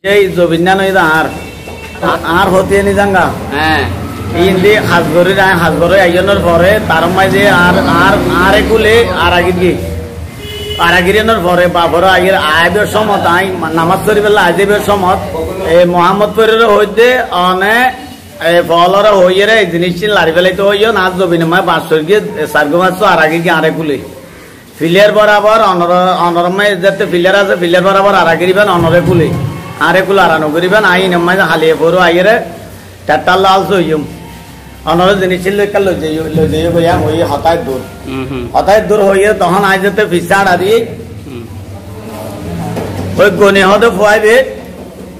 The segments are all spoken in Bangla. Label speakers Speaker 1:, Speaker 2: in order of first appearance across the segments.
Speaker 1: এই জবিন্যান আর হতে নি জাঙ্গা ইন্দি হাজগরি রায় হাজগরি আইজনের পরে তার মাঝে আর একুলে আর আগিরিনের পরে বাবর আগের আইবের সমত আই নামাজ শরীফের আইবের সমত এই মোহাম্মদপুরের হইতে অনে ফলরা হইয়ে রে জিনিস লারি ফেলাইতে হইও না জবিনে মায় বাঁশর গিয়ে সার্গ মাছ আর আগে গিয়ে আর একুলে ফিলিয়ার বরাবর অনরমায় যাতে ফিলিয়ার আছে ফিলিয়ার বরাবর আর আগিরিবেন অনরে কুলে আরে কুল আরানো করিবেন আইন মাঝে হালিয়ে পড়ো আইরে টাটাল লাল সইম অনর জিনিস লই যাইও বইয়া হই হতায় দূর হইয়ে তখন আই যেতে ফিসাড় আদি ওই গনে হতে ফুয়াইবে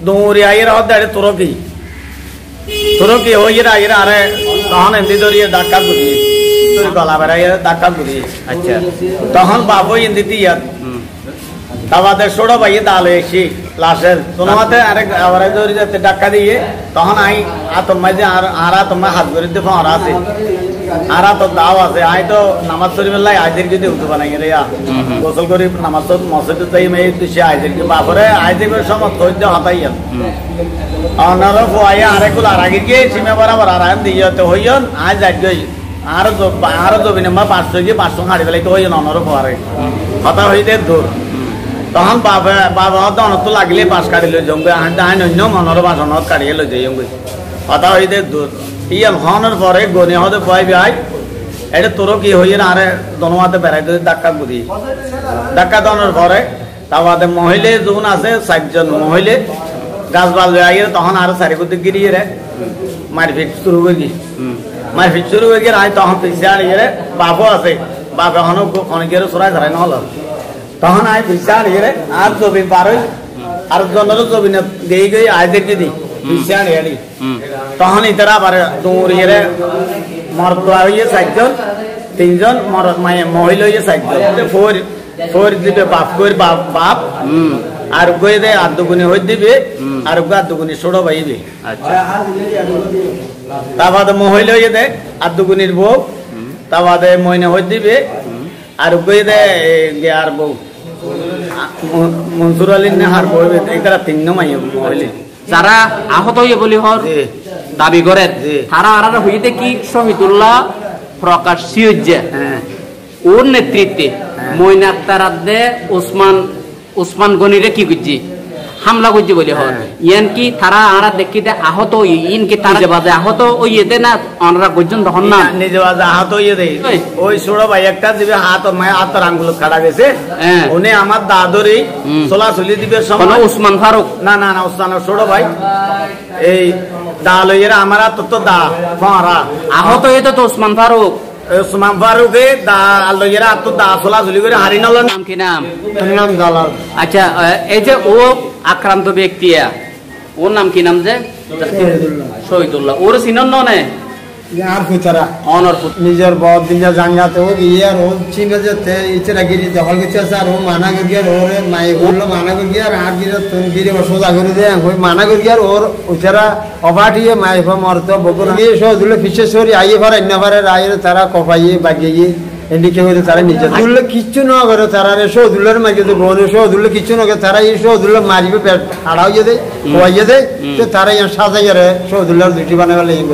Speaker 1: দৌড়ি আইরে হতে আরে তুরকি হইয়ে আইরে আরে তখন এমনি ধরিয়ে ডাক্কা ঘুরিয়ে গলা বেড়াইয়ে ডাক্কা ঘুরিয়ে আচ্ছা তখন বাবু ইন্দিতে ইয়াদ তাবাদের ছোট ভাইয়ে দাল এসি লাশের তোমাতে আরেক আবার ধরে যাতে ডাক্কা দিয়ে তখন আই তোমায় যে আর তোমায় হাত করে দিয়ে ফরা আছে আর তো দাও আছে আই তো নামাজ শরীফের লাই আইদের যদি উঠতে বানাই রে গোসল করি নামাজ তো মসজিদে তাই মেয়ে দিছে আইদের কি বাপরে আইদের সময় ধৈর্য হতাই অনার ফুয়াই আরেকুল আর আগে গিয়ে সীমা বরাবর আর দিয়ে হইয়ন আজ যাই আর জবিনে মা 500 গিয়ে 500 হাড়ি ফেলাইতে হইয়ন অনার ফুয়ারে হতা হইতে দূর তখন বাবা অনত লাগলে পাশ কাটি লৈ যাওঁগে আইন অন্য মনৰ বাচনত কাঢ়িয়ে লৈ যাইগে হতা হইতে দূর ইয়াল হনের পরে গনে হতে পাইবি আই এটা তোর কি হইয়ে না আরে দনওয়াতে বেড়াইতে ধাক্কা বুঝি ধাক্কা দনের পরে তাওয়াতে মহিলে যখন আছে 60 জন মহিলে গাছ বাল আইয়ে তখন আর সারিকুতে গিরিয়ে রে মারপিট শুরু হয়ে গি মারপিট শুরু হয়ে গিয়ে আই তখন পিছিয়ে আইয়ে রে বাবু আছে বাবা হন অনেকের সরাই ধরাই নহল তখন আই পিছিয়ে আইয়ে রে আর জবিন পারই আর জনের জবিন দিয়ে গই আইদেরকে দি পিছিয়ে আইয়ে তখন ইতারা আবার দৌড়িয়ে রে মরদা হইয়ে 60 জন 3 জন মহিলা হইয়ে 60 জন ফোর দিবে বাপ কই বাপ আর কই দে আদগুনি হই দিবে আর আদগুনি ছোড়ো বাইবে আচ্ছা তাবাদে মহিলা হইয়ে দে আদগুনির বউ তাবাদে মইনা হই দিবে আর কই দে আর বউ মনসুর আলী নে হার বউ এটারা 3 মাই মহিলা
Speaker 2: যারা আহত হয়ে বলি হর দাবি করে তারা আর হইতে কি শহীদুল্লাহ প্রকাশ সিউজ্জে ওর নেতৃত্বে মইন আক্তার আদে উসমান গনিরে কি করছি হামলা করছি বলি হর ইয়ান কি তারা আরা দেখিতে আহত ইন কি তার বাজে আহত ওই এতে না অনরা পর্যন্ত হন না
Speaker 1: নিজে বাজে আহত হইয়ে দেই ওই ছোড়ো ভাই একটা দিবে হাত মায় হাতের আঙ্গুল কাটা গেছে উনি আমার দাদরি চলাচলি দিবে সময়
Speaker 2: উসমান ফারুক
Speaker 1: না উসমান ছোড়ো ভাই এই দা লইয়েরা আমার তো দা ফরা
Speaker 2: আহত হইতো তো উসমান ফারুক
Speaker 1: ফারুকে দা লইয়েরা তো দা চলাচলি করে হারি নল
Speaker 2: নাম কি নাম
Speaker 1: দালাল
Speaker 2: আচ্ছা এই যে ও আক্রান্ত ব্যক্তি ওর নাম কি নাম যে শহীদুল্লাহ ওর চিনন নে
Speaker 3: আর পুতারা
Speaker 2: অনর
Speaker 3: নিজের বদ দিনা জাঙ্গাতে ও ইয়ার ও চিনে যেতে ইচরা গিরি দখল গেছে আর ও মানা করি আর ওরে মাই বললো মানা করি আর আর গিরে তুন গিরে সোজা করে দে ওই মানা করি আর ওর উচরা অবাটিয়ে মাই ফা মরতো বগুন গিয়ে সদুলে পিছে সরি আইয়ে পারে ইন্নাবারে রায়ের তারা কপাইয়ে বাগিয়ে এদিকে হইতে তারা নিজে দুলে কিচ্ছু না করে তারা সদুলের মাঝে তো বনে সদুলে কিচ্ছু না করে তারা এই সদুলে মারিবে পেট আড়াইয়ে দেয় খোয়াইয়ে দেয় তো তারা সাজাইয়ে সদুলের দুটি বানাবে লেগে